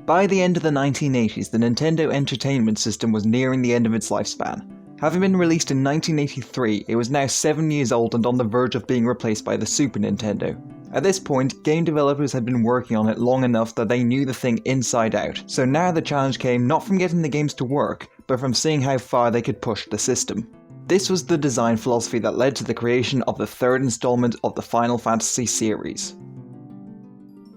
By the end of the 1980s, the Nintendo Entertainment System was nearing the end of its lifespan. Having been released in 1983, it was now 7 years old and on the verge of being replaced by the Super Nintendo. At this point, game developers had been working on it long enough that they knew the thing inside out, so now the challenge came not from getting the games to work, but from seeing how far they could push the system. This was the design philosophy that led to the creation of the third installment of the Final Fantasy series.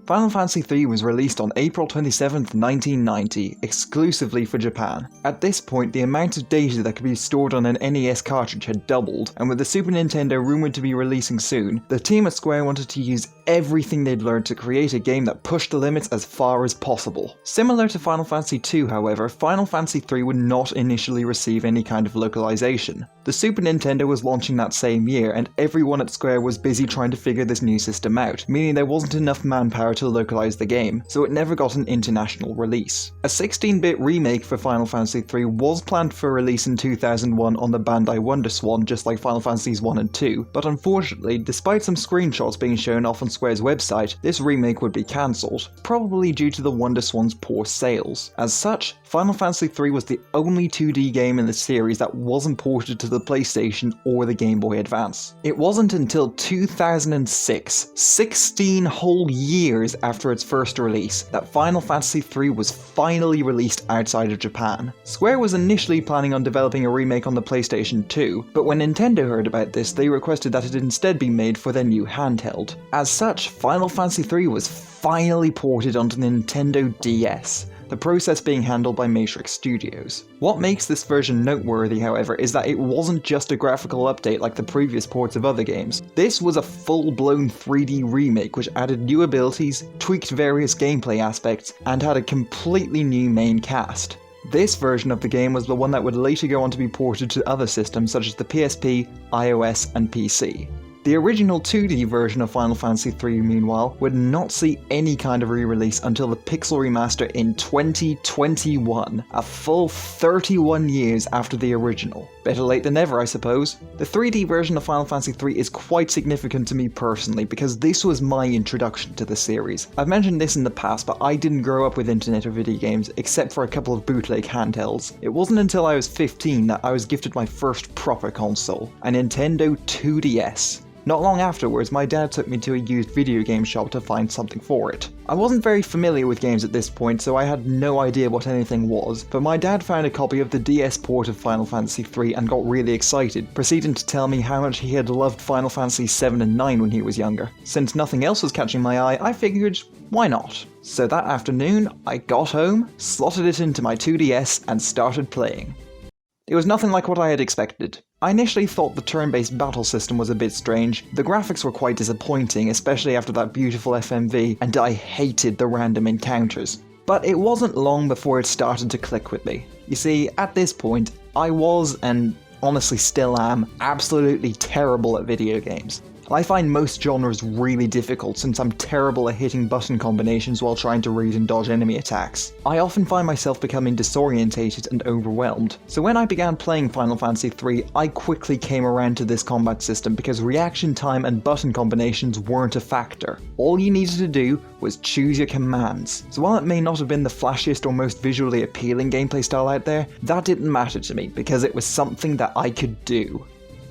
Final Fantasy III was released on April 27, 1990, exclusively for Japan. At this point, the amount of data that could be stored on an NES cartridge had doubled, and with the Super Nintendo rumoured to be releasing soon, the team at Square wanted to use everything they'd learned to create a game that pushed the limits as far as possible. Similar to Final Fantasy II, however, Final Fantasy III would not initially receive any kind of localization. The Super Nintendo was launching that same year, and everyone at Square was busy trying to figure this new system out, meaning there wasn't enough manpower to localize the game, so it never got an international release. A 16-bit remake for Final Fantasy III was planned for release in 2001 on the Bandai WonderSwan, just like Final Fantasies 1 and 2, but unfortunately, despite some screenshots being shown off on Square's website, this remake would be cancelled, probably due to the WonderSwan's poor sales. As such, Final Fantasy III was the only 2D game in the series that wasn't ported to the PlayStation or the Game Boy Advance. It wasn't until 2006, 16 whole years after its first release, that Final Fantasy III was finally released outside of Japan. Square was initially planning on developing a remake on the PlayStation 2, but when Nintendo heard about this, they requested that it instead be made for their new handheld. As such, Final Fantasy III was finally ported onto the Nintendo DS, the process being handled by Matrix Studios. What makes this version noteworthy, however, is that it wasn't just a graphical update like the previous ports of other games. This was a full-blown 3D remake which added new abilities, tweaked various gameplay aspects, and had a completely new main cast. This version of the game was the one that would later go on to be ported to other systems such as the PSP, iOS, and PC. The original 2D version of Final Fantasy III, meanwhile, would not see any kind of re-release until the Pixel Remaster in 2021, a full 31 years after the original. Better late than never, I suppose. The 3D version of Final Fantasy III is quite significant to me personally because this was my introduction to the series. I've mentioned this in the past, but I didn't grow up with internet or video games except for a couple of bootleg handhelds. It wasn't until I was 15 that I was gifted my first proper console, a Nintendo 2DS. Not long afterwards, my dad took me to a used video game shop to find something for it. I wasn't very familiar with games at this point, so I had no idea what anything was, but my dad found a copy of the DS port of Final Fantasy III and got really excited, proceeding to tell me how much he had loved Final Fantasy 7 and 9 when he was younger. Since nothing else was catching my eye, I figured, why not? So that afternoon, I got home, slotted it into my 2DS, and started playing. It was nothing like what I had expected. I initially thought the turn-based battle system was a bit strange, the graphics were quite disappointing, especially after that beautiful FMV, and I hated the random encounters. But it wasn't long before it started to click with me. You see, at this point, I was, and honestly still am, absolutely terrible at video games. I find most genres really difficult since I'm terrible at hitting button combinations while trying to read and dodge enemy attacks. I often find myself becoming disorientated and overwhelmed. So when I began playing Final Fantasy III, I quickly came around to this combat system because reaction time and button combinations weren't a factor. All you needed to do was choose your commands. So while it may not have been the flashiest or most visually appealing gameplay style out there, that didn't matter to me because it was something that I could do.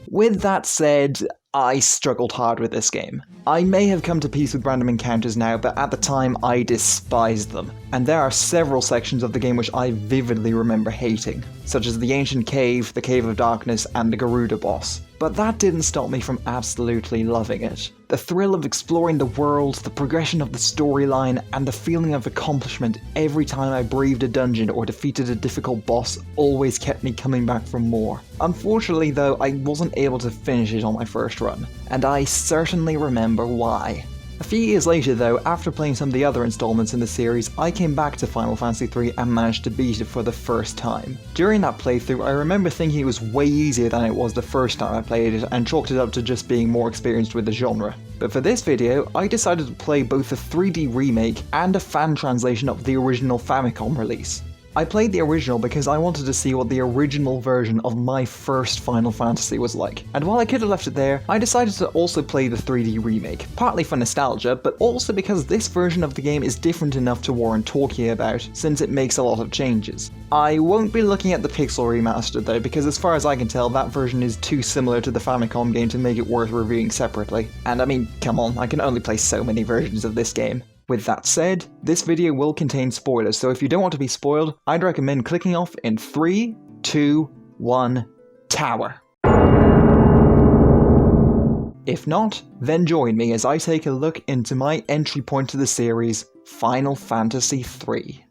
With that said, I struggled hard with this game. I may have come to peace with random encounters now, but at the time I despised them. And there are several sections of the game which I vividly remember hating, such as the Ancient Cave, the Cave of Darkness, and the Garuda boss. But that didn't stop me from absolutely loving it. The thrill of exploring the world, the progression of the storyline, and the feeling of accomplishment every time I braved a dungeon or defeated a difficult boss always kept me coming back for more. Unfortunately though, I wasn't able to finish it on my first run, and I certainly remember why. A few years later though, after playing some of the other installments in the series, I came back to Final Fantasy III and managed to beat it for the first time. During that playthrough, I remember thinking it was way easier than it was the first time I played it and chalked it up to just being more experienced with the genre. But for this video, I decided to play both a 3D remake and a fan translation of the original Famicom release. I played the original because I wanted to see what the original version of my first Final Fantasy was like, and while I could have left it there, I decided to also play the 3D remake, partly for nostalgia, but also because this version of the game is different enough to warrant talking about, since it makes a lot of changes. I won't be looking at the pixel remaster though, because as far as I can tell, that version is too similar to the Famicom game to make it worth reviewing separately. And I mean, come on, I can only play so many versions of this game. With that said, this video will contain spoilers, so if you don't want to be spoiled, I'd recommend clicking off in 3, 2, 1, tower. If not, then join me as I take a look into my entry point to the series, Final Fantasy III.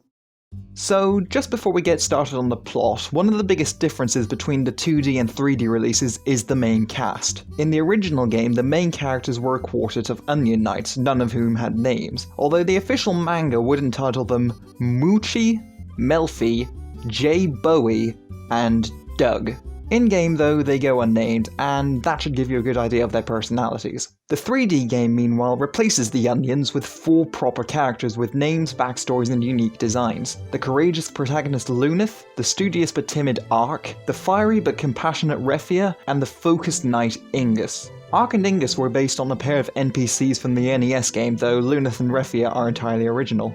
So, just before we get started on the plot, one of the biggest differences between the 2D and 3D releases is the main cast. In the original game, the main characters were a quartet of Onion Knights, none of whom had names, although the official manga would entitle them Moochie, Melfi, Jay Bowie, and Doug. In-game though, they go unnamed, and that should give you a good idea of their personalities. The 3D game meanwhile replaces the Onions with 4 proper characters with names, backstories and unique designs. The courageous protagonist Luneth, the studious but timid Ark, the fiery but compassionate Refia, and the focused knight Ingus. Ark and Ingus were based on a pair of NPCs from the NES game, though Luneth and Refia are entirely original.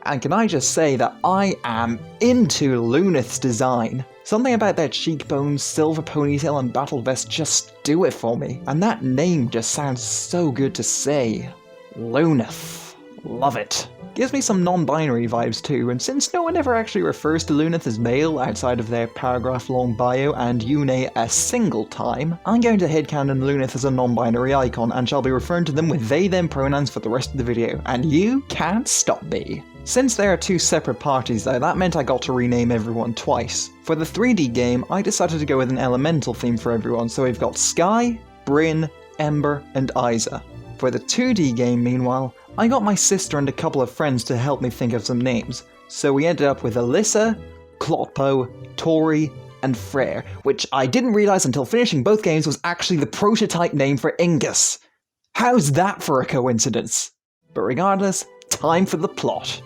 And can I just say that I am into Luneth's design. Something about their cheekbones, silver ponytail and battle vest just do it for me. And that name just sounds so good to say. Luneth. Love it. Gives me some non-binary vibes too, and since no one ever actually refers to Luneth as male outside of their paragraph-long bio and Yune a single time, I'm going to headcanon Luneth as a non-binary icon and shall be referring to them with they-them pronouns for the rest of the video, and you can't stop me. Since there are 2 separate parties though, that meant I got to rename everyone twice. For the 3D game, I decided to go with an elemental theme for everyone, so we've got Sky, Bryn, Ember, and Isa. For the 2D game, meanwhile, I got my sister and a couple of friends to help me think of some names, so we ended up with Alyssa, Clotpo, Tori, and Freyr, which I didn't realise until finishing both games was actually the prototype name for Ingus. How's that for a coincidence? But regardless, time for the plot.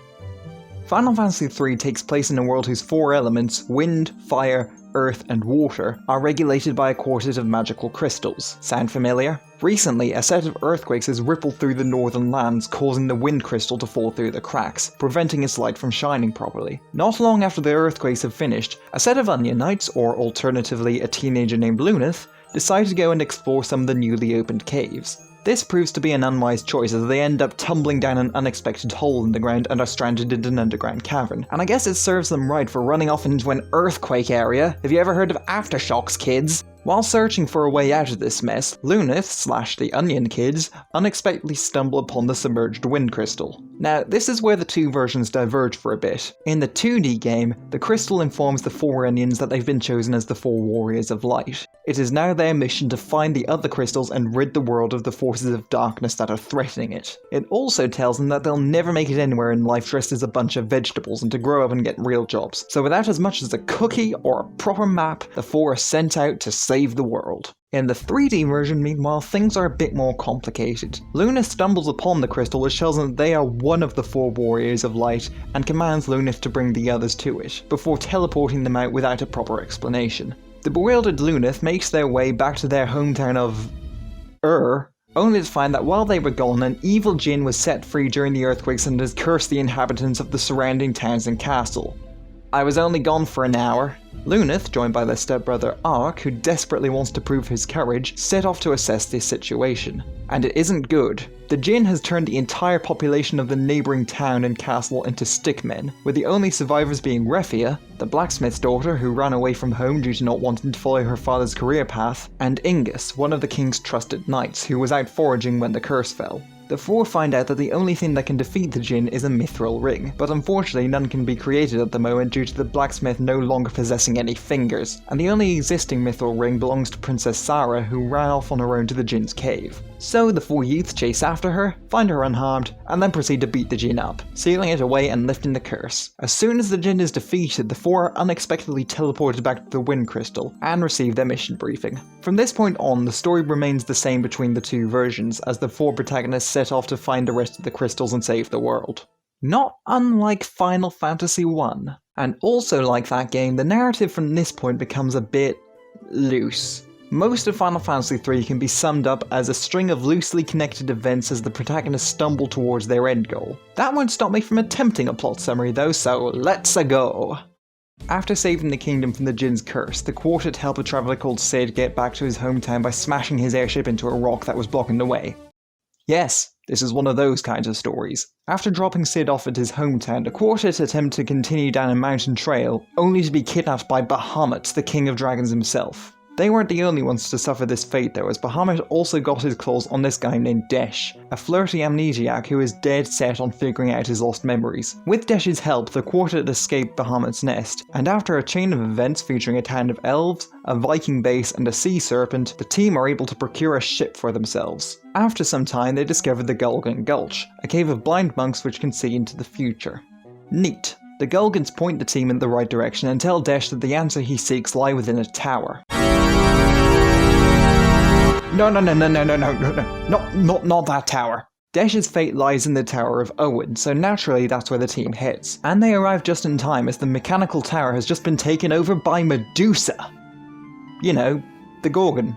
Final Fantasy III takes place in a world whose 4 elements, wind, fire, earth, and water, are regulated by a quartet of magical crystals. Sound familiar? Recently, a set of earthquakes has rippled through the northern lands, causing the wind crystal to fall through the cracks, preventing its light from shining properly. Not long after the earthquakes have finished, a set of Onion Knights, or alternatively a teenager named Luneth, decide to go and explore some of the newly opened caves. This proves to be an unwise choice as they end up tumbling down an unexpected hole in the ground and are stranded in an underground cavern. And I guess it serves them right for running off into an earthquake area. Have you ever heard of aftershocks, kids? While searching for a way out of this mess, Luneth / the Onion Kids unexpectedly stumble upon the submerged wind crystal. Now, this is where the 2 versions diverge for a bit. In the 2D game, the crystal informs the 4 Onions that they've been chosen as the 4 Warriors of Light. It is now their mission to find the other crystals and rid the world of the forces of darkness that are threatening it. It also tells them that they'll never make it anywhere in life dressed as a bunch of vegetables and to grow up and get real jobs. So without as much as a cookie or a proper map, the 4 are sent out to save the world. In the 3D version, meanwhile, things are a bit more complicated. Luneth stumbles upon the crystal which tells them that they are one of the 4 Warriors of Light and commands Luneth to bring the others to it, before teleporting them out without a proper explanation. The bewildered Luneth makes their way back to their hometown of only to find that while they were gone, an evil djinn was set free during the earthquakes and has cursed the inhabitants of the surrounding towns and castle. I was only gone for an hour. Luneth, joined by their stepbrother Ark, who desperately wants to prove his courage, set off to assess this situation. And it isn't good. The djinn has turned the entire population of the neighbouring town and castle into stickmen, with the only survivors being Refia, the blacksmith's daughter who ran away from home due to not wanting to follow her father's career path, and Ingus, one of the king's trusted knights, who was out foraging when the curse fell. The 4 find out that the only thing that can defeat the djinn is a mithril ring, but unfortunately none can be created at the moment due to the blacksmith no longer possessing any fingers, and the only existing mithril ring belongs to Princess Sarah, who ran off on her own to the djinn's cave. So the 4 youths chase after her, find her unharmed, and then proceed to beat the djinn up, sealing it away and lifting the curse. As soon as the djinn is defeated, the 4 are unexpectedly teleported back to the wind crystal, and receive their mission briefing. From this point on, the story remains the same between the 2 versions, as the 4 protagonists set off to find the rest of the crystals and save the world. Not unlike Final Fantasy I. And also like that game, the narrative from this point becomes a bit loose. Most of Final Fantasy III can be summed up as a string of loosely connected events as the protagonists stumble towards their end goal. That won't stop me from attempting a plot summary though, so let's-a go! After saving the kingdom from the Jinn's curse, the quartet help a traveller called Sid get back to his hometown by smashing his airship into a rock that was blocking the way. Yes, this is one of those kinds of stories. After dropping Sid off at his hometown, the quartet attempt to continue down a mountain trail, only to be kidnapped by Bahamut, the king of dragons himself. They weren't the only ones to suffer this fate though, as Bahamut also got his claws on this guy named Desh, a flirty amnesiac who is dead set on figuring out his lost memories. With Desh's help, the quartet escape Bahamut's nest, and after a chain of events featuring a town of elves, a Viking base, and a sea serpent, the team are able to procure a ship for themselves. After some time, they discover the Gulgan Gulch, a cave of blind monks which can see into the future. Neat. The Gulgans point the team in the right direction and tell Desh that the answer he seeks lie within a tower. No, not that tower. Desh's fate lies in the Tower of Owen, so naturally that's where the team heads. And they arrive just in time as the mechanical tower has just been taken over by Medusa. You know, the Gorgon.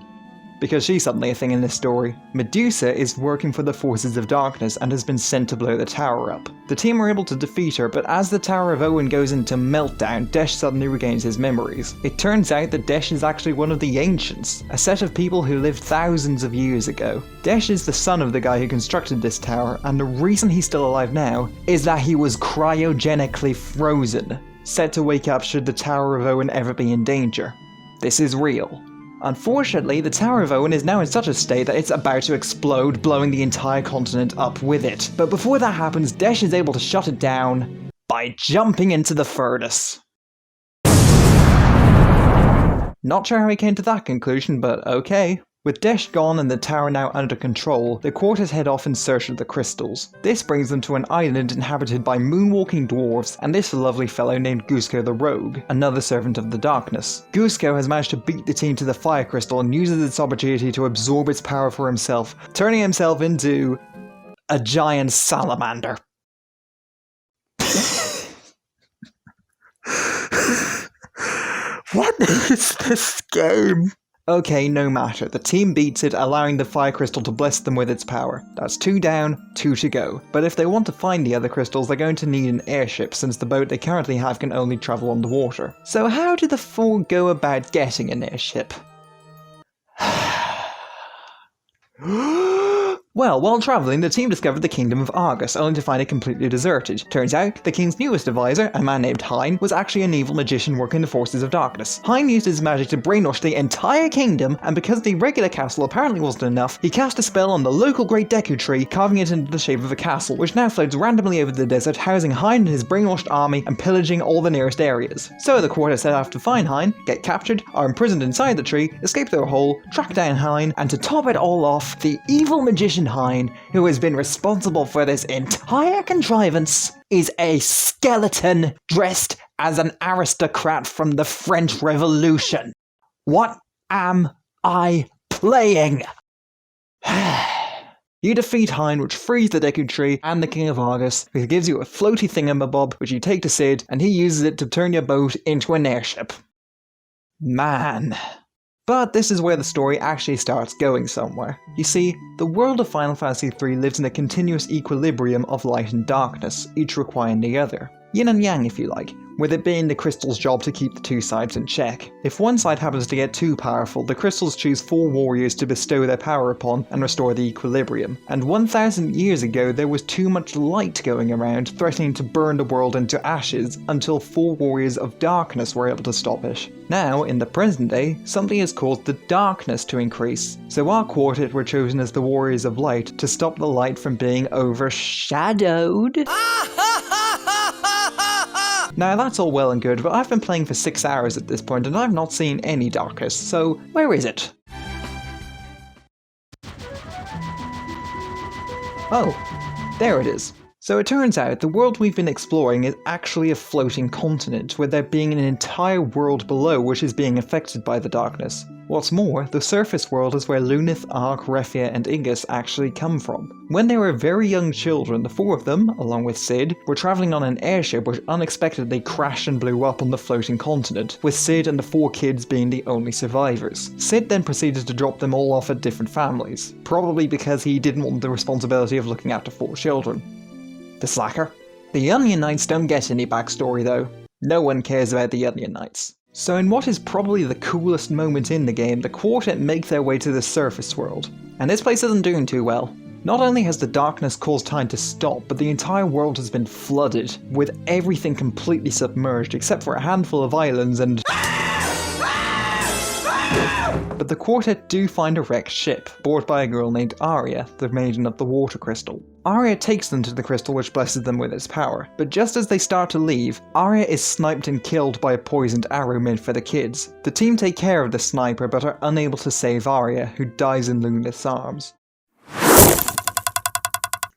Because she's suddenly a thing in this story. Medusa is working for the forces of darkness and has been sent to blow the tower up. The team are able to defeat her, but as the Tower of Owen goes into meltdown, Desh suddenly regains his memories. It turns out that Desh is actually one of the Ancients, a set of people who lived thousands of years ago. Desh is the son of the guy who constructed this tower, and the reason he's still alive now is that he was cryogenically frozen, set to wake up should the Tower of Owen ever be in danger. This is real. Unfortunately, the Tower of Owen is now in such a state that it's about to explode, blowing the entire continent up with it. But before that happens, Desh is able to shut it down by jumping into the furnace. Not sure how he came to that conclusion, but okay. With Desh gone and the tower now under control, the quartet head off in search of the crystals. This brings them to an island inhabited by moonwalking dwarves and this lovely fellow named Gusco the Rogue, another servant of the darkness. Gusco has managed to beat the team to the fire crystal and uses its opportunity to absorb its power for himself, turning himself into a giant salamander. What is this game? Okay, no matter. The team beats it, allowing the fire crystal to bless them with its power. That's 2 down, 2 to go. But if they want to find the other crystals, they're going to need an airship, since the boat they currently have can only travel on the water. So how do the 4 go about getting an airship? Well, while travelling, the team discovered the kingdom of Argus, only to find it completely deserted. Turns out, the king's newest advisor, a man named Hein, was actually an evil magician working the forces of darkness. Hein used his magic to brainwash the entire kingdom, and because the regular castle apparently wasn't enough, he cast a spell on the local Great Deku Tree, carving it into the shape of a castle, which now floats randomly over the desert, housing Hein and his brainwashed army and pillaging all the nearest areas. So the quartet set out to find Hein, get captured, are imprisoned inside the tree, escape through a hole, track down Hein, and to top it all off, the evil magician Hein, who has been responsible for this entire contrivance, is a skeleton dressed as an aristocrat from the French Revolution. What am I playing? You defeat Hein, which frees the Deku Tree and the King of Argus, who gives you a floaty thingamabob, which you take to Sid, and he uses it to turn your boat into an airship. Man. But this is where the story actually starts going somewhere. You see, the world of Final Fantasy III lives in a continuous equilibrium of light and darkness, each requiring the other. Yin and yang, if you like, with it being the crystal's job to keep the two sides in check. If one side happens to get too powerful, the crystals choose 4 warriors to bestow their power upon and restore the equilibrium. And 1,000 years ago, there was too much light going around, threatening to burn the world into ashes, until 4 warriors of darkness were able to stop it. Now, in the present day, something has caused the darkness to increase, so our quartet were chosen as the warriors of light to stop the light from being overshadowed. Now that's all well and good, but I've been playing for 6 hours at this point and I've not seen any darkness, so where is it? Oh, there it is. So it turns out the world we've been exploring is actually a floating continent, with there being an entire world below which is being affected by the darkness. What's more, the surface world is where Lunith, Ark, Refia, and Ingus actually come from. When they were very young children, the four of them, along with Sid, were travelling on an airship which unexpectedly crashed and blew up on the floating continent, with Sid and the four kids being the only survivors. Sid then proceeded to drop them all off at different families, probably because he didn't want the responsibility of looking after four children. The slacker. The Onion Knights don't get any backstory though. No one cares about the Onion Knights. So in what is probably the coolest moment in the game, the Quartet make their way to the surface world. And this place isn't doing too well. Not only has the darkness caused time to stop, but the entire world has been flooded, with everything completely submerged except for a handful of islands and... But the Quartet do find a wrecked ship, boarded by a girl named Arya, the Maiden of the Water Crystal. Arya takes them to the crystal which blesses them with its power, but just as they start to leave, Arya is sniped and killed by a poisoned arrow meant for the kids. The team take care of the sniper but are unable to save Arya, who dies in Lunith's arms.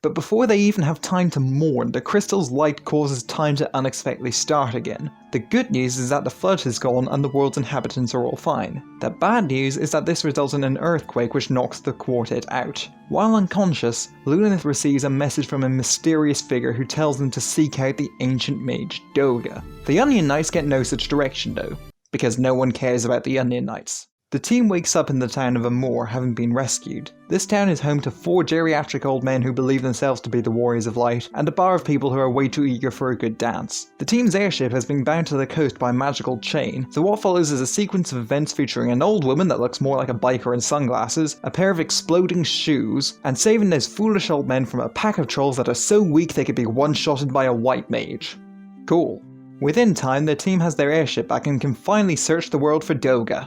But before they even have time to mourn, the crystal's light causes time to unexpectedly start again. The good news is that the flood has gone and the world's inhabitants are all fine. The bad news is that this results in an earthquake which knocks the Quartet out. While unconscious, Lunith receives a message from a mysterious figure who tells them to seek out the ancient mage Doga. The Onion Knights get no such direction though, because no one cares about the Onion Knights. The team wakes up in the town of Amor, having been rescued. This town is home to 4 geriatric old men who believe themselves to be the Warriors of Light, and a bar of people who are way too eager for a good dance. The team's airship has been bound to the coast by a magical chain, so what follows is a sequence of events featuring an old woman that looks more like a biker in sunglasses, a pair of exploding shoes, and saving those foolish old men from a pack of trolls that are so weak they could be one-shotted by a white mage. Cool. Within time, the team has their airship back and can finally search the world for Doga.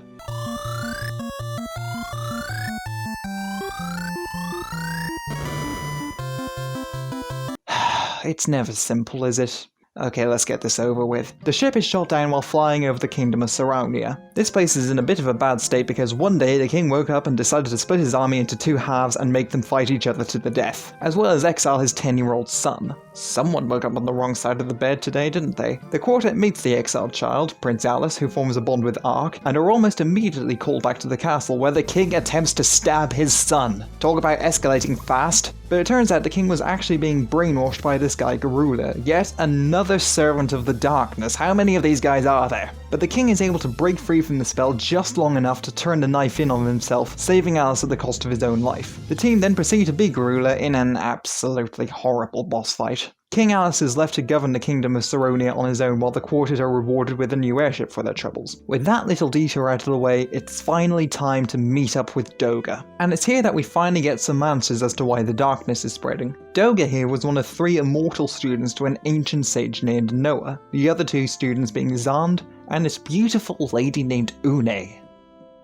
It's never simple, is it? Okay, let's get this over with. The ship is shot down while flying over the kingdom of Saraunia. This place is in a bit of a bad state because one day the king woke up and decided to split his army into 2 halves and make them fight each other to the death, as well as exile his 10-year-old son. Someone woke up on the wrong side of the bed today, didn't they? The Quartet meets the exiled child, Prince Alice, who forms a bond with Ark, and are almost immediately called back to the castle where the king attempts to stab his son. Talk about escalating fast. But it turns out the king was actually being brainwashed by this guy Garula, yet another servant of the darkness. How many of these guys are there? But the king is able to break free from the spell just long enough to turn the knife in on himself, saving Alice at the cost of his own life. The team then proceed to beat Garula in an absolutely horrible boss fight. King Alice is left to govern the kingdom of Saronia on his own while the Quartet are rewarded with a new airship for their troubles. With that little detour out of the way, it's finally time to meet up with Doga. And it's here that we finally get some answers as to why the darkness is spreading. Doga here was one of 3 immortal students to an ancient sage named Noah, the other 2 students being Zand and this beautiful lady named Une.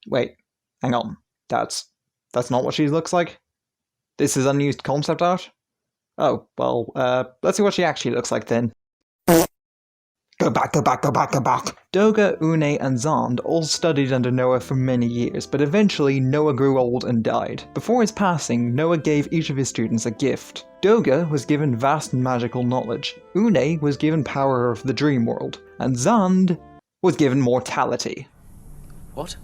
Wait, hang on, that's not what she looks like? This is unused concept art? Oh, well, let's see what she actually looks like then. Go back. Doga, Une, and Zand all studied under Noah for many years, but eventually Noah grew old and died. Before his passing, Noah gave each of his students a gift. Doga was given vast magical knowledge, Une was given power of the dream world, and Zand was given mortality. What?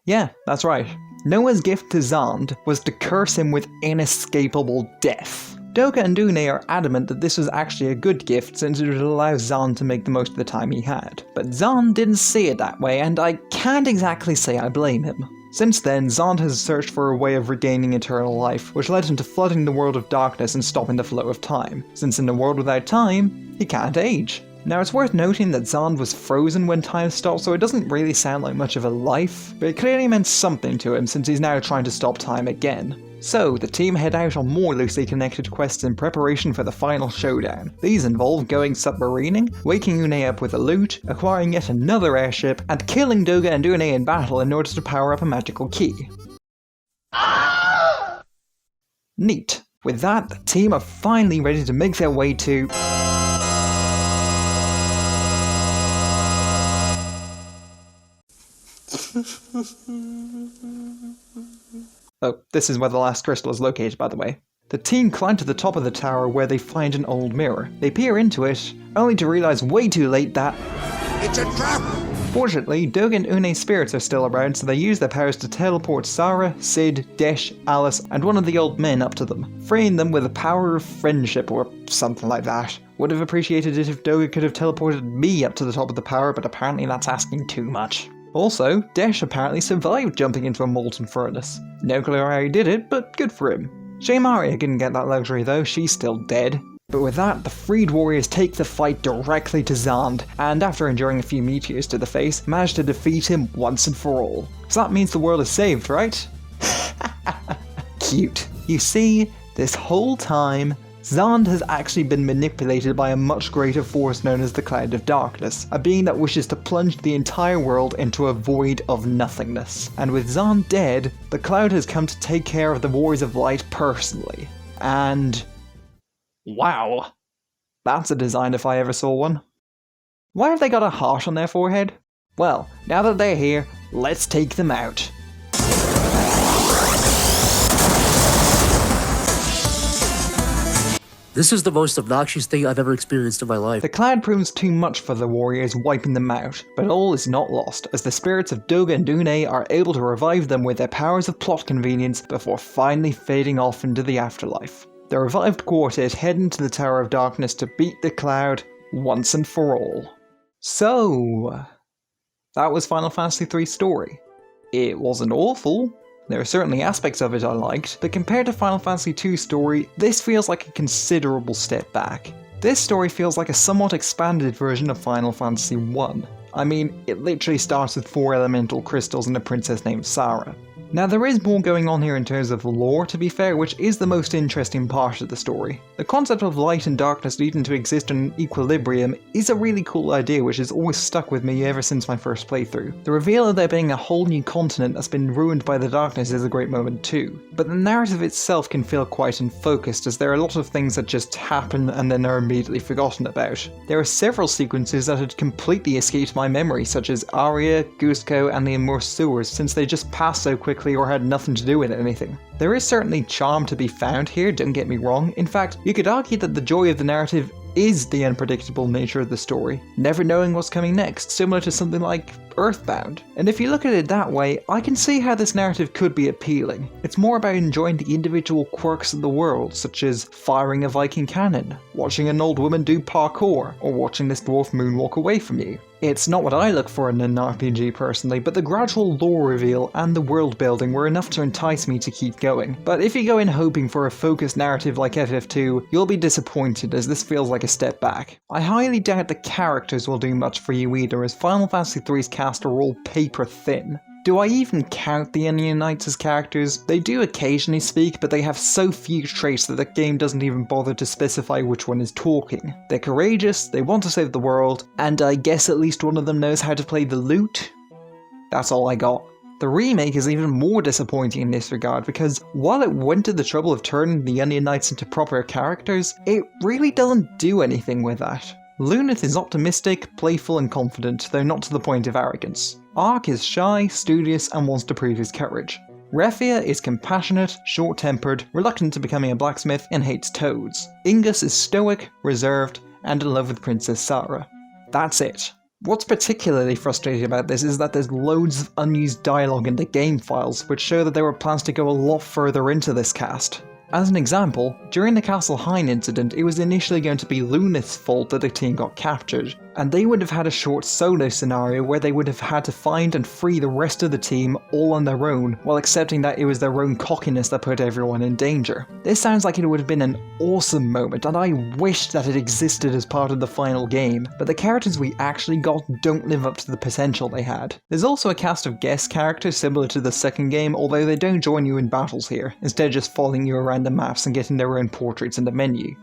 Yeah, that's right. Noah's gift to Zand was to curse him with inescapable death. Doga and Une are adamant that this was actually a good gift since it would allow Zand to make the most of the time he had. But Zand didn't see it that way, and I can't exactly say I blame him. Since then, Zand has searched for a way of regaining eternal life, which led him to flooding the world of darkness and stopping the flow of time, since in a world without time, he can't age. Now it's worth noting that Zand was frozen when time stopped, so it doesn't really sound like much of a life, but it clearly meant something to him since he's now trying to stop time again. So, the team head out on more loosely connected quests in preparation for the final showdown. These involve going submarining, waking Une up with a lute, acquiring yet another airship, and killing Doga and Une in battle in order to power up a magical key. Neat. With that, the team are finally ready to make their way to... Oh, this is where the last crystal is located, by the way. The team climb to the top of the tower where they find an old mirror. They peer into it, only to realize way too late that... It's a trap! Fortunately, Doug and Une's spirits are still around, so they use their powers to teleport Sarah, Sid, Desh, Alice, and one of the old men up to them, freeing them with the power of friendship or something like that. Would have appreciated it if Doug could have teleported me up to the top of the tower, but apparently that's asking too much. Also, Desh apparently survived jumping into a molten furnace. No clue how he did it, but good for him. Shame Arya didn't get that luxury though, she's still dead. But with that, the freed warriors take the fight directly to Zand, and after enduring a few meteors to the face, manage to defeat him once and for all. So that means the world is saved, right? Cute. You see, this whole time, Zand has actually been manipulated by a much greater force known as the Cloud of Darkness, a being that wishes to plunge the entire world into a void of nothingness. And with Zand dead, the Cloud has come to take care of the Warriors of Light personally. And wow, that's a design if I ever saw one. Why have they got a heart on their forehead? Well, now that they're here, let's take them out. This is the most obnoxious thing I've ever experienced in my life. The Cloud proves too much for the warriors, wiping them out, but all is not lost, as the spirits of Doug and Une are able to revive them with their powers of plot convenience before finally fading off into the afterlife. The revived quartet head into the Tower of Darkness to beat the Cloud once and for all. So, that was Final Fantasy III's story. It wasn't awful. There are certainly aspects of it I liked, but compared to Final Fantasy II's story, this feels like a considerable step back. This story feels like a somewhat expanded version of Final Fantasy I. I mean, it literally starts with 4 elemental crystals and a princess named Sarah. Now there is more going on here in terms of lore, to be fair, which is the most interesting part of the story. The concept of light and darkness needing to exist in equilibrium is a really cool idea which has always stuck with me ever since my first playthrough. The reveal of there being a whole new continent that's been ruined by the darkness is a great moment too. But the narrative itself can feel quite unfocused, as there are a lot of things that just happen and then are immediately forgotten about. There are several sequences that had completely escaped my memory, such as Arya, Gusco, and the immersed sewers, since they just passed so quickly or had nothing to do with anything. There is certainly charm to be found here, don't get me wrong. In fact, you could argue that the joy of the narrative is the unpredictable nature of the story, never knowing what's coming next, similar to something like Earthbound. And if you look at it that way, I can see how this narrative could be appealing. It's more about enjoying the individual quirks of the world, such as firing a Viking cannon, watching an old woman do parkour, or watching this dwarf moonwalk away from you. It's not what I look for in an RPG personally, but the gradual lore reveal and the world building were enough to entice me to keep going. But if you go in hoping for a focused narrative like FF2, you'll be disappointed, as this feels like a step back. I highly doubt the characters will do much for you either, as Final Fantasy III's cast are all paper thin. Do I even count the Onion Knights as characters? They do occasionally speak, but they have so few traits that the game doesn't even bother to specify which one is talking. They're courageous, they want to save the world, and I guess at least one of them knows how to play the lute? That's all I got. The remake is even more disappointing in this regard, because while it went to the trouble of turning the Onion Knights into proper characters, it really doesn't do anything with that. Luneth is optimistic, playful and confident, though not to the point of arrogance. Ark is shy, studious and wants to prove his courage. Refia is compassionate, short-tempered, reluctant to becoming a blacksmith and hates toads. Ingus is stoic, reserved and in love with Princess Sarah. That's it. What's particularly frustrating about this is that there's loads of unused dialogue in the game files, which show that there were plans to go a lot further into this cast. As an example, during the Castle Hine incident, it was initially going to be Luneth's fault that the team got captured, and they would have had a short solo scenario where they would have had to find and free the rest of the team all on their own, while accepting that it was their own cockiness that put everyone in danger. This sounds like it would have been an awesome moment, and I wish that it existed as part of the final game, but the characters we actually got don't live up to the potential they had. There's also a cast of guest characters similar to the second game, although they don't join you in battles here, instead just following you around the maps and getting their own portraits in the menu.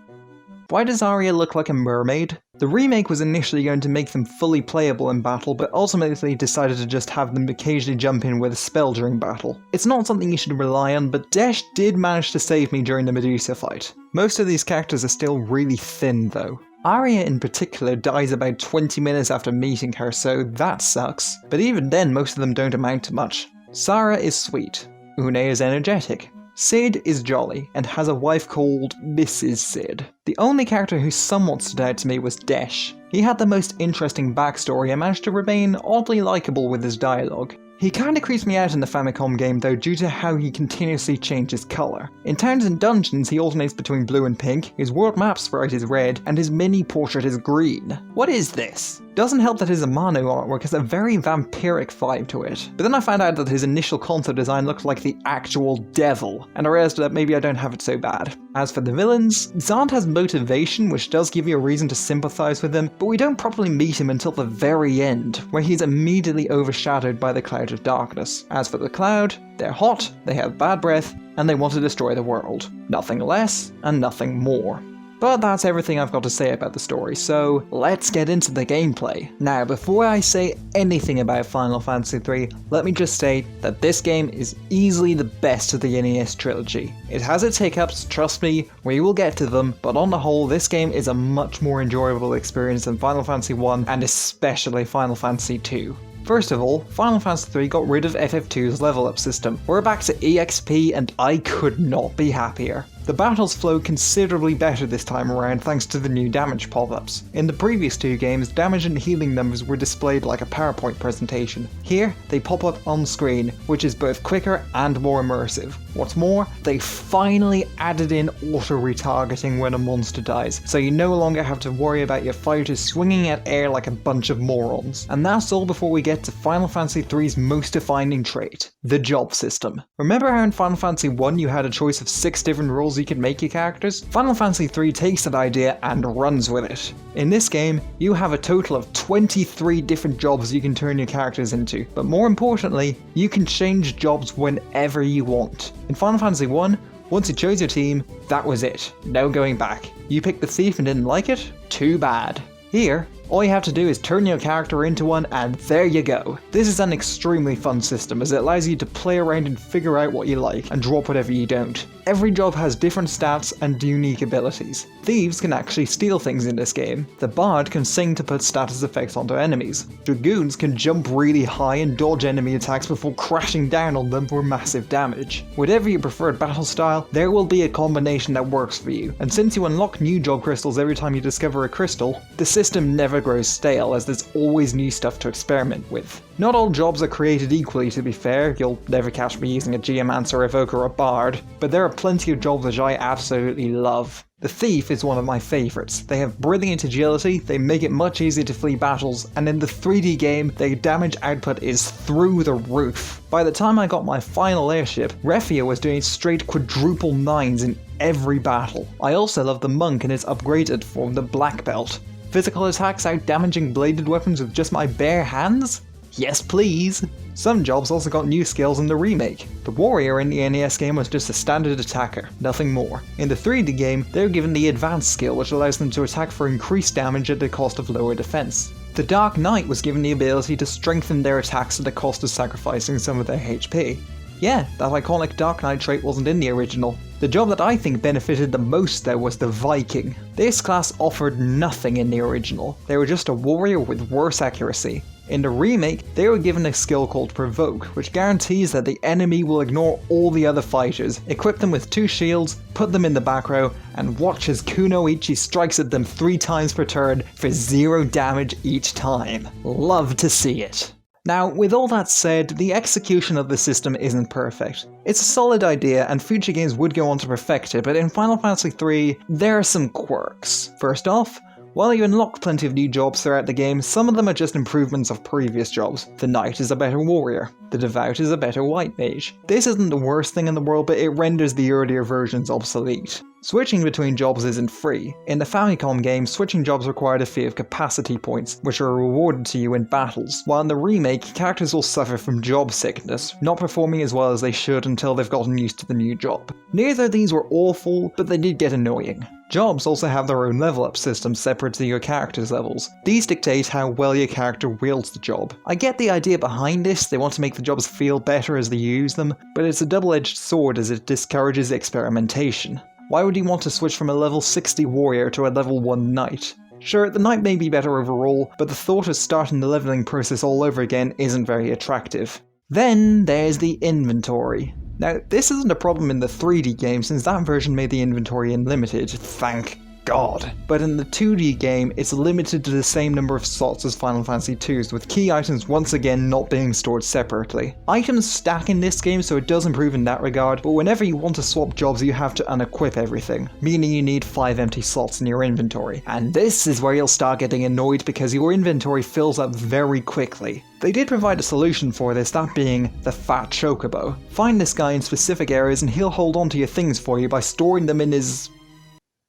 Why does Arya look like a mermaid? The remake was initially going to make them fully playable in battle, but ultimately decided to just have them occasionally jump in with a spell during battle. It's not something you should rely on, but Desh did manage to save me during the Medusa fight. Most of these characters are still really thin though. Arya in particular dies about 20 minutes after meeting her, so that sucks. But even then, most of them don't amount to much. Sarah is sweet. Une is energetic. Sid is jolly, and has a wife called Mrs. Sid. The only character who somewhat stood out to me was Desh. He had the most interesting backstory and managed to remain oddly likeable with his dialogue. He kinda creeps me out in the Famicom game though due to how he continuously changes colour. In towns and dungeons he alternates between blue and pink, his world map sprite is red, and his mini portrait is green. What is this? Doesn't help that his Amano artwork has a very vampiric vibe to it. But then I found out that his initial concept design looked like the actual devil, and I realized that maybe I don't have it so bad. As for the villains, Zant has motivation, which does give you a reason to sympathize with him, but we don't properly meet him until the very end, where he's immediately overshadowed by the Cloud of Darkness. As for the Cloud, they're hot, they have bad breath, and they want to destroy the world. Nothing less, and nothing more. But that's everything I've got to say about the story, so let's get into the gameplay. Now, before I say anything about Final Fantasy III, let me just state that this game is easily the best of the NES trilogy. It has its hiccups, trust me, we will get to them, but on the whole, this game is a much more enjoyable experience than Final Fantasy I and especially Final Fantasy II. First of all, Final Fantasy III got rid of FF2's level up system. We're back to EXP and I could not be happier. The battles flow considerably better this time around thanks to the new damage pop-ups. In the previous two games, damage and healing numbers were displayed like a PowerPoint presentation. Here, they pop up on screen, which is both quicker and more immersive. What's more, they finally added in auto-retargeting when a monster dies, so you no longer have to worry about your fighters swinging at air like a bunch of morons. And that's all before we get to Final Fantasy III's most defining trait, the job system. Remember how in Final Fantasy I you had a choice of 6 different roles you could make your characters? Final Fantasy III takes that idea and runs with it. In this game, you have a total of 23 different jobs you can turn your characters into, but more importantly, you can change jobs whenever you want. In Final Fantasy I, once you chose your team, that was it. No going back. You picked the thief and didn't like it? Too bad. Here, all you have to do is turn your character into one and there you go. This is an extremely fun system as it allows you to play around and figure out what you like and drop whatever you don't. Every job has different stats and unique abilities. Thieves can actually steal things in this game. The Bard can sing to put status effects onto enemies. Dragoons can jump really high and dodge enemy attacks before crashing down on them for massive damage. Whatever your preferred battle style, there will be a combination that works for you. And since you unlock new job crystals every time you discover a crystal, the system never grows stale as there's always new stuff to experiment with. Not all jobs are created equally, to be fair. You'll never catch me using a Geomancer, Evoker or a Bard, but there are plenty of jobs which I absolutely love. The Thief is one of my favourites. They have brilliant agility, they make it much easier to flee battles, and in the 3D game, their damage output is through the roof. By the time I got my final airship, Refia was doing straight quadruple 9s in every battle. I also love the Monk in its upgraded form, the Black Belt. Physical attacks out damaging bladed weapons with just my bare hands? Yes please! Some jobs also got new skills in the remake. The warrior in the NES game was just a standard attacker, nothing more. In the 3D game, they were given the advanced skill which allows them to attack for increased damage at the cost of lower defense. The Dark Knight was given the ability to strengthen their attacks at the cost of sacrificing some of their HP. Yeah, that iconic Dark Knight trait wasn't in the original. The job that I think benefited the most though was the Viking. This class offered nothing in the original. They were just a warrior with worse accuracy. In the remake, they were given a skill called Provoke, which guarantees that the enemy will ignore all the other fighters, equip them with 2 shields, put them in the back row, and watch as Kunoichi strikes at them 3 times per turn for 0 damage each time. Love to see it. Now, with all that said, the execution of the system isn't perfect. It's a solid idea, and future games would go on to perfect it, but in Final Fantasy III, there are some quirks. First off, while you unlock plenty of new jobs throughout the game, some of them are just improvements of previous jobs. The Knight is a better warrior. The Devout is a better white mage. This isn't the worst thing in the world, but it renders the earlier versions obsolete. Switching between jobs isn't free. In the Famicom game, switching jobs required a fee of capacity points, which are rewarded to you in battles, while in the remake, characters will suffer from job sickness, not performing as well as they should until they've gotten used to the new job. Neither of these were awful, but they did get annoying. Jobs also have their own level up system separate to your character's levels. These dictate how well your character wields the job. I get the idea behind this, they want to make the jobs feel better as they use them, but it's a double-edged sword as it discourages experimentation. Why would you want to switch from a level 60 warrior to a level 1 knight? Sure, the knight may be better overall, but the thought of starting the leveling process all over again isn't very attractive. Then there's the inventory. Now, this isn't a problem in the 3D game since that version made the inventory unlimited, thank god. But in the 2D game, it's limited to the same number of slots as Final Fantasy II's, with key items once again not being stored separately. Items stack in this game, so it does improve in that regard, but whenever you want to swap jobs you have to unequip everything, meaning you need 5 empty slots in your inventory. And this is where you'll start getting annoyed because your inventory fills up very quickly. They did provide a solution for this, that being the Fat Chocobo. Find this guy in specific areas and he'll hold onto your things for you by storing them in his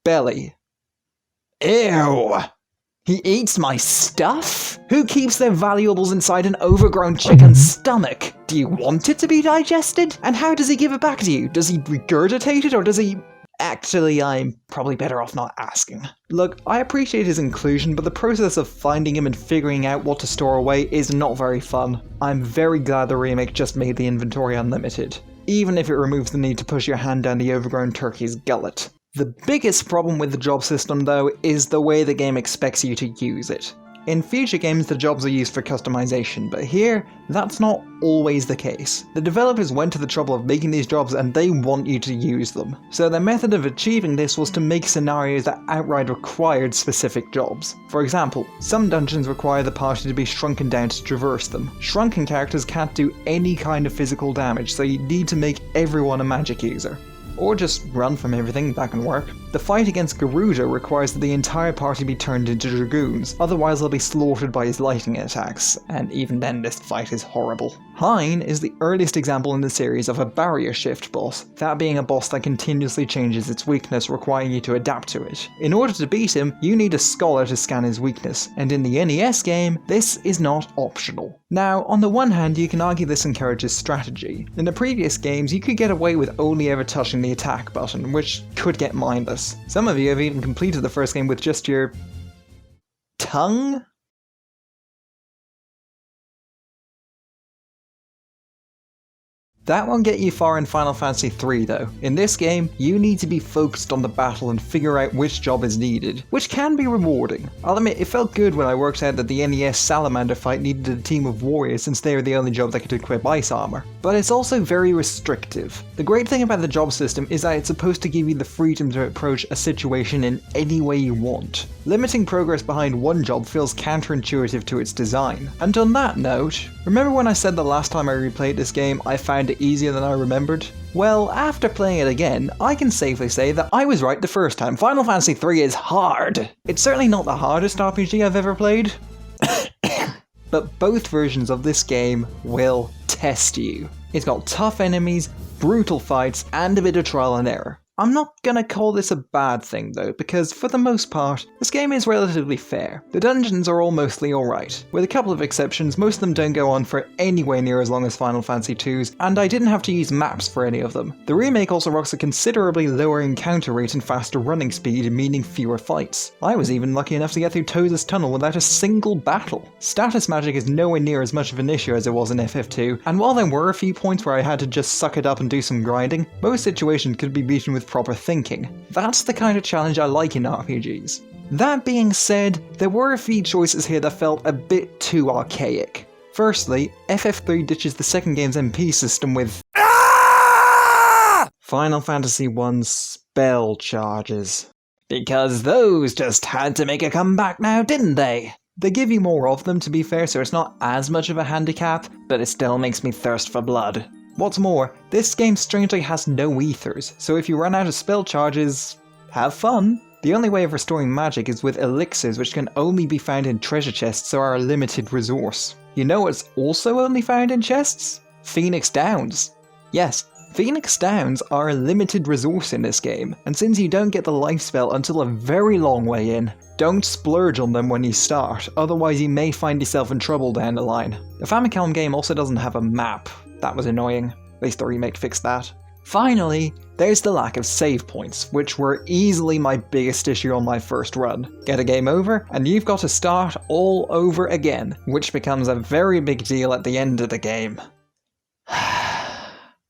belly. Ew! He eats my stuff? Who keeps their valuables inside an overgrown chicken's stomach? Do you want it to be digested? And how does he give it back to you? Does he regurgitate it or does he... Actually, I'm probably better off not asking. Look, I appreciate his inclusion, but the process of finding him and figuring out what to store away is not very fun. I'm very glad the remake just made the inventory unlimited, even if it removes the need to push your hand down the overgrown turkey's gullet. The biggest problem with the job system, though, is the way the game expects you to use it. In future games, the jobs are used for customization, but here, that's not always the case. The developers went to the trouble of making these jobs and they want you to use them. So their method of achieving this was to make scenarios that outright required specific jobs. For example, some dungeons require the party to be shrunken down to traverse them. Shrunken characters can't do any kind of physical damage, so you need to make everyone a magic user. Or just run from everything, that can work. The fight against Garuda requires that the entire party be turned into dragoons, otherwise they'll be slaughtered by his lightning attacks, and even then this fight is horrible. Hein is the earliest example in the series of a barrier shift boss, that being a boss that continuously changes its weakness, requiring you to adapt to it. In order to beat him, you need a scholar to scan his weakness, and in the NES game, this is not optional. Now, on the one hand, you can argue this encourages strategy. In the previous games, you could get away with only ever touching the attack button, which could get mindless. Some of you have even completed the first game with just your... tongue? That won't get you far in Final Fantasy III though. In this game, you need to be focused on the battle and figure out which job is needed, which can be rewarding. I'll admit, it felt good when I worked out that the NES Salamander fight needed a team of warriors since they were the only job that could equip ice armor. But it's also very restrictive. The great thing about the job system is that it's supposed to give you the freedom to approach a situation in any way you want. Limiting progress behind one job feels counterintuitive to its design. And on that note, remember when I said the last time I replayed this game I found it easier than I remembered? Well, after playing it again, I can safely say that I was right the first time. Final Fantasy III is hard! It's certainly not the hardest RPG I've ever played, but both versions of this game will test you. It's got tough enemies, brutal fights, and a bit of trial and error. I'm not gonna call this a bad thing though, because for the most part, this game is relatively fair. The dungeons are all mostly alright. With a couple of exceptions, most of them don't go on for anywhere near as long as Final Fantasy II's, and I didn't have to use maps for any of them. The remake also rocks a considerably lower encounter rate and faster running speed, meaning fewer fights. I was even lucky enough to get through Toza's Tunnel without a single battle. Status magic is nowhere near as much of an issue as it was in FF2, and while there were a few points where I had to just suck it up and do some grinding, most situations could be beaten with proper thinking. That's the kind of challenge I like in RPGs. That being said, there were a few choices here that felt a bit too archaic. Firstly, FF3 ditches the second game's MP system with Final Fantasy I spell charges. Because those just had to make a comeback now, didn't they? They give you more of them, to be fair, so it's not as much of a handicap, but it still makes me thirst for blood. What's more, this game strangely has no ethers, so if you run out of spell charges, have fun. The only way of restoring magic is with elixirs, which can only be found in treasure chests, so are a limited resource. You know what's also only found in chests? Phoenix Downs. Yes, Phoenix Downs are a limited resource in this game, and since you don't get the life spell until a very long way in, don't splurge on them when you start, otherwise you may find yourself in trouble down the line. The Famicom game also doesn't have a map. That was annoying. At least the remake fixed that. Finally, there's the lack of save points, which were easily my biggest issue on my first run. Get a game over, and you've got to start all over again, which becomes a very big deal at the end of the game.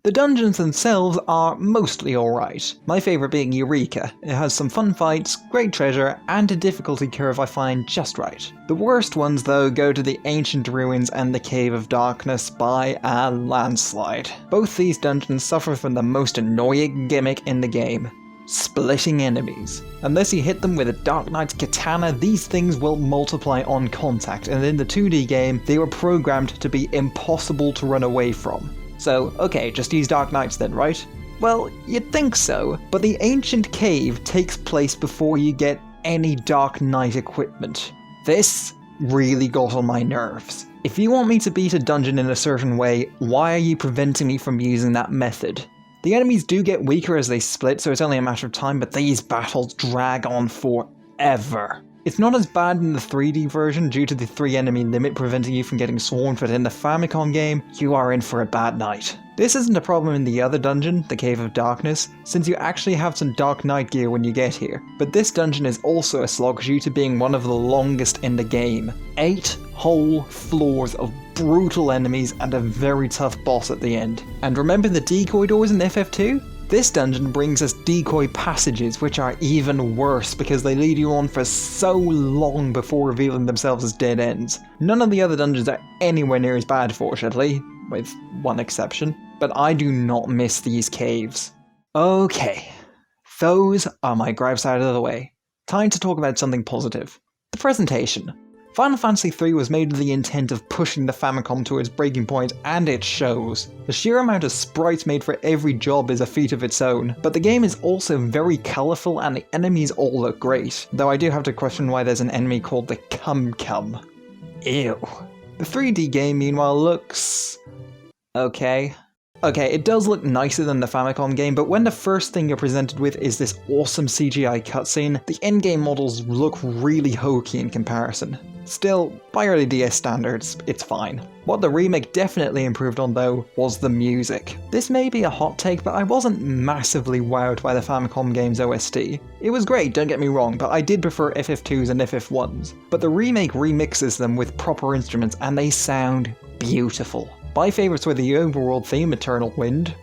The dungeons themselves are mostly alright, my favourite being Eureka. It has some fun fights, great treasure, and a difficulty curve I find just right. The worst ones though go to the Ancient Ruins and the Cave of Darkness by a landslide. Both these dungeons suffer from the most annoying gimmick in the game. splitting enemies. Unless you hit them with a Dark Knight's katana, these things will multiply on contact, and in the 2D game, they were programmed to be impossible to run away from. So, okay, just use Dark Knights then, right? Well, you'd think so, but the ancient cave takes place before you get any Dark Knight equipment. This really got on my nerves. If you want me to beat a dungeon in a certain way, why are you preventing me from using that method? The enemies do get weaker as they split, so it's only a matter of time, but these battles drag on forever. It's not as bad in the 3D version due to the 3 enemy limit preventing you from getting swarmed, but in the Famicom game, you are in for a bad night. This isn't a problem in the other dungeon, the Cave of Darkness, since you actually have some Dark Knight gear when you get here. But this dungeon is also a slog due to being one of the longest in the game. 8 whole floors of brutal enemies and a very tough boss at the end. And remember the decoy doors in FF2? This dungeon brings us decoy passages, which are even worse because they lead you on for so long before revealing themselves as dead ends. None of the other dungeons are anywhere near as bad, fortunately, with one exception, but I do not miss these caves. Okay, those are my gripes out of the way. Time to talk about something positive. The presentation. Final Fantasy III was made with the intent of pushing the Famicom to its breaking point, and it shows. The sheer amount of sprites made for every job is a feat of its own, but the game is also very colourful and the enemies all look great, though I do have to question why there's an enemy called the Cum Cum. Ew. The 3D game meanwhile looks... okay. Okay, it does look nicer than the Famicom game, but when the first thing you're presented with is this awesome CGI cutscene, the endgame models look really hokey in comparison. Still, by early DS standards, it's fine. What the remake definitely improved on though, was the music. This may be a hot take, but I wasn't massively wowed by the Famicom game's OST. It was great, don't get me wrong, but I did prefer FF2s and FF1s. But the remake remixes them with proper instruments and they sound beautiful. My favourites were the overworld theme, Eternal Wind,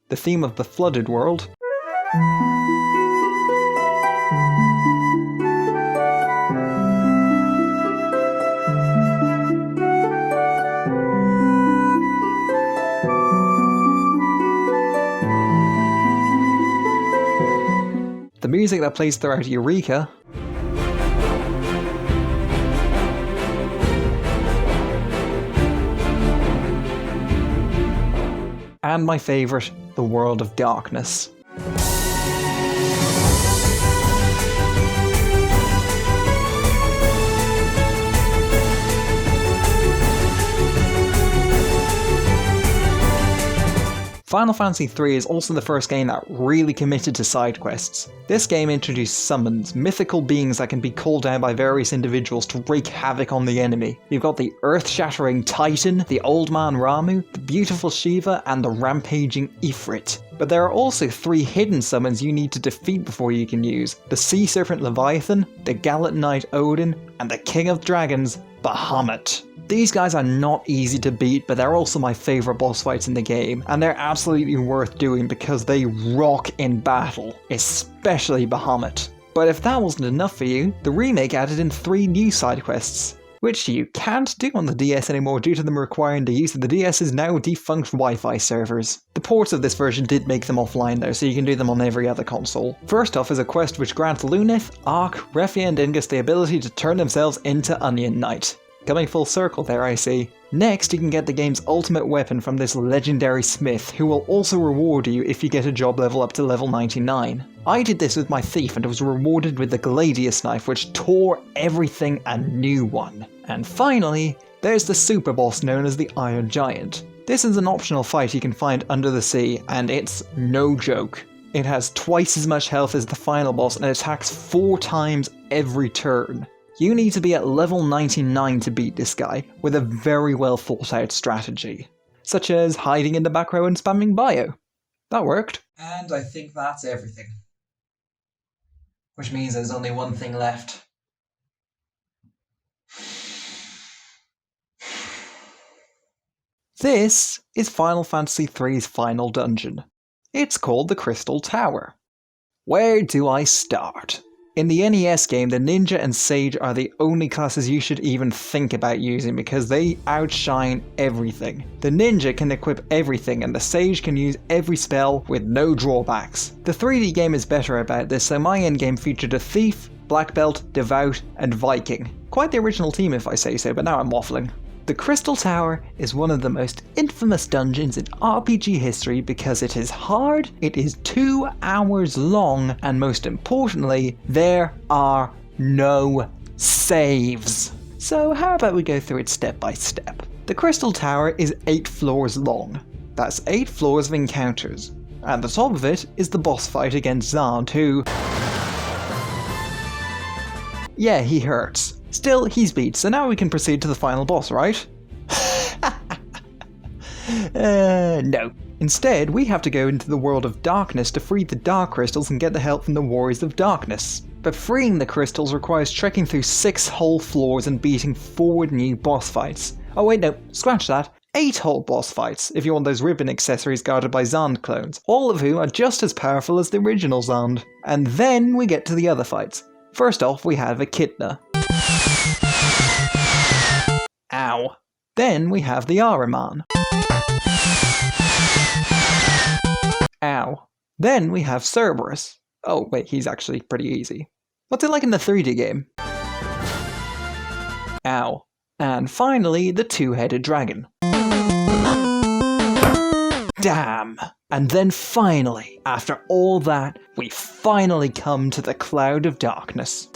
the theme of the Flooded World, the music that plays throughout Eureka, and my favourite, The World of Darkness. Final Fantasy III is also the first game that really committed to side quests. This game introduced summons, mythical beings that can be called down by various individuals to wreak havoc on the enemy. You've got the earth-shattering Titan, the Old Man Ramu, the beautiful Shiva, and the rampaging Ifrit. But there are also 3 hidden summons you need to defeat before you can use: the Sea Serpent Leviathan, the Gallant Knight Odin, and the King of Dragons, Bahamut. These guys are not easy to beat, but they're also my favourite boss fights in the game, and they're absolutely worth doing because they rock in battle, especially Bahamut. But if that wasn't enough for you, the remake added in 3 new side quests, which you can't do on the DS anymore due to them requiring the use of the DS's now defunct Wi-Fi servers. The ports of this version did make them offline though, so you can do them on every other console. First off is a quest which grants Luneth, Ark, Refia and Ingus the ability to turn themselves into Onion Knight. Coming full circle there, I see. Next, you can get the game's ultimate weapon from this legendary smith, who will also reward you if you get a job level up to level 99. I did this with my thief and was rewarded with the Gladius knife, which tore everything a new one. And finally, there's the super boss known as the Iron Giant. This is an optional fight you can find under the sea, and it's no joke. It has twice as much health as the final boss and attacks 4 times every turn. You need to be at level 99 to beat this guy, with a very well thought out strategy, such as hiding in the back row and spamming bio. That worked. And I think that's everything. Which means there's only one thing left. This is Final Fantasy III's final dungeon. It's called the Crystal Tower. Where do I start? In the NES game, the ninja and sage are the only classes you should even think about using because they outshine everything. The ninja can equip everything and the sage can use every spell with no drawbacks. The 3D game is better about this, so my endgame featured a thief, black belt, devout, and Viking. Quite the original team if I say so, but now I'm waffling. The Crystal Tower is one of the most infamous dungeons in RPG history because it is hard, it is 2 hours long, and most importantly, there are no saves. So how about we go through it step by step. The Crystal Tower is 8 floors long. That's 8 floors of encounters. At the top of it is the boss fight against Zand, who... yeah, he hurts. Still, he's beat, so now we can proceed to the final boss, right? No. Instead, we have to go into the world of darkness to free the dark crystals and get the help from the Warriors of Darkness. But freeing the crystals requires trekking through 6 whole floors and beating 4 new boss fights. Oh wait, no, scratch that. 8 whole boss fights, if you want those ribbon accessories guarded by Zand clones, all of whom are just as powerful as the original Zand. And then we get to the other fights. First off, we have Echidna. Ow. Then we have the Ahriman. Ow. Then we have Cerberus. Oh wait, he's actually pretty easy. What's it like in the 3D game? Ow. And finally, the 2-headed dragon. Damn! And then finally, after all that, we finally come to the Cloud of Darkness.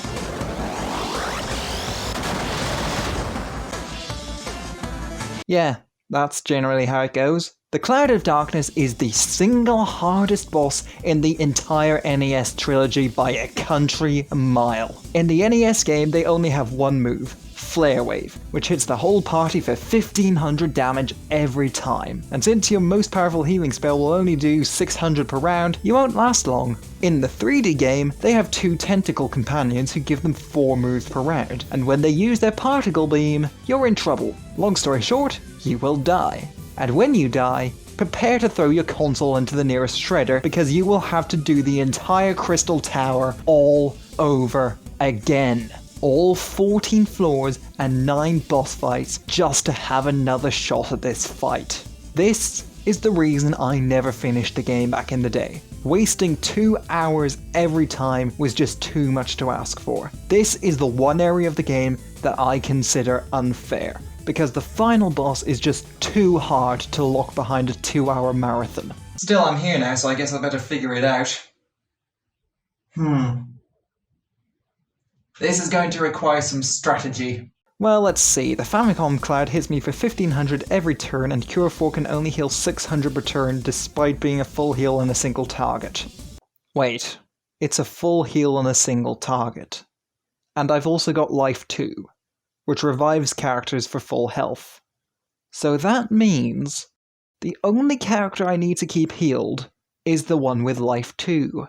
Yeah, that's generally how it goes. The Cloud of Darkness is the single hardest boss in the entire NES trilogy by a country mile. In the NES game, they only have one move, Flare Wave, which hits the whole party for 1500 damage every time. And since your most powerful healing spell will only do 600 per round, you won't last long. In the 3D game, they have 2 tentacle companions who give them 4 moves per round, and when they use their particle beam, you're in trouble. Long story short, you will die. And when you die, prepare to throw your console into the nearest shredder because you will have to do the entire Crystal Tower all over again. All 14 floors and 9 boss fights just to have another shot at this fight. This is the reason I never finished the game back in the day. Wasting 2 hours every time was just too much to ask for. This is the one area of the game that I consider unfair, because the final boss is just too hard to lock behind a 2-hour marathon. Still, I'm here now, so I guess I better figure it out. This is going to require some strategy. Well, let's see. The Famicom Cloud hits me for 1500 every turn, and Cure 4 can only heal 600 per turn despite being a full heal on a single target. Wait, it's a full heal on a single target. And I've also got Life 2, which revives characters for full health. So that means the only character I need to keep healed is the one with Life 2.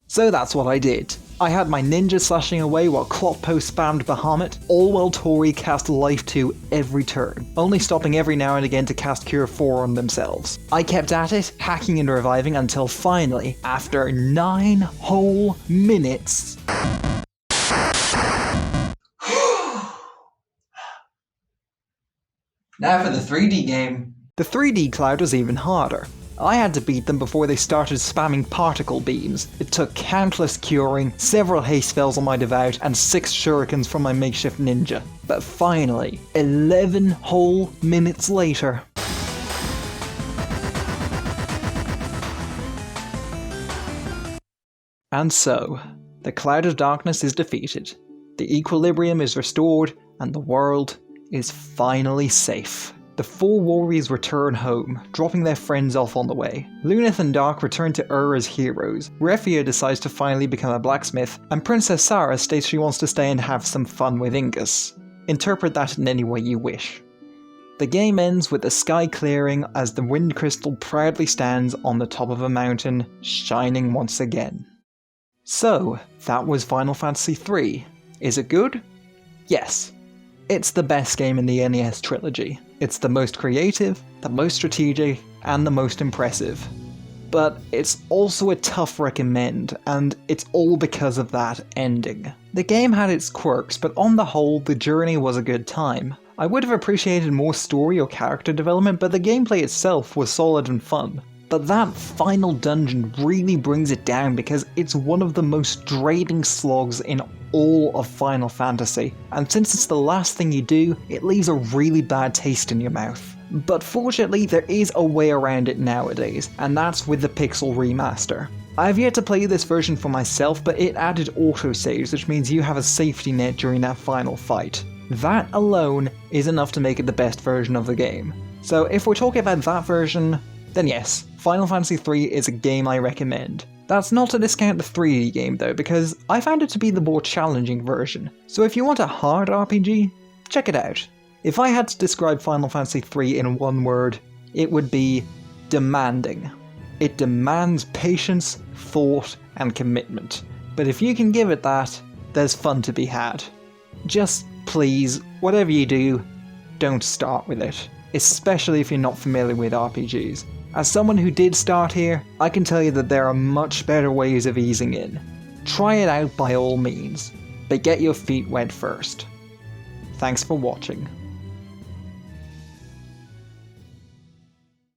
So that's what I did. I had my ninja slashing away while Klotpo spammed Bahamut, all while Tori cast Life 2 every turn, only stopping every now and again to cast Cure 4 on themselves. I kept at it, hacking and reviving until finally, after 9 whole minutes... Now for the 3D game. The 3D Cloud was even harder. I had to beat them before they started spamming particle beams. It took countless curing, several haste spells on my devout, and 6 shurikens from my makeshift ninja. But finally, 11 whole minutes later... And so, the Cloud of Darkness is defeated, the equilibrium is restored, and the world is finally safe. The 4 warriors return home, dropping their friends off on the way. Lunith and Dark return to Ur as heroes. Refia decides to finally become a blacksmith, and Princess Sarah states she wants to stay and have some fun with Ingus. Interpret that in any way you wish. The game ends with the sky clearing as the Wind Crystal proudly stands on the top of a mountain, shining once again. So, that was Final Fantasy III. Is it good? Yes. It's the best game in the NES trilogy. It's the most creative, the most strategic, and the most impressive. but it's also a tough recommend, and it's all because of that ending. The game had its quirks, but on the whole, the journey was a good time. I would have appreciated more story or character development, but the gameplay itself was solid and fun. But that final dungeon really brings it down because it's one of the most draining slogs in all of Final Fantasy, and since it's the last thing you do, it leaves a really bad taste in your mouth. But fortunately, there is a way around it nowadays, and that's with the Pixel Remaster. I have yet to play this version for myself, but it added autosaves, which means you have a safety net during that final fight. That alone is enough to make it the best version of the game. So if we're talking about that version, then yes, Final Fantasy III is a game I recommend. That's not to discount the 3D game though, because I found it to be the more challenging version. So if you want a hard RPG, check it out. If I had to describe Final Fantasy III in one word, it would be demanding. It demands patience, thought, and commitment. But if you can give it that, there's fun to be had. Just please, whatever you do, don't start with it. Especially if you're not familiar with RPGs. As someone who did start here, I can tell you that there are much better ways of easing in. Try it out by all means, but get your feet wet first. Thanks for watching.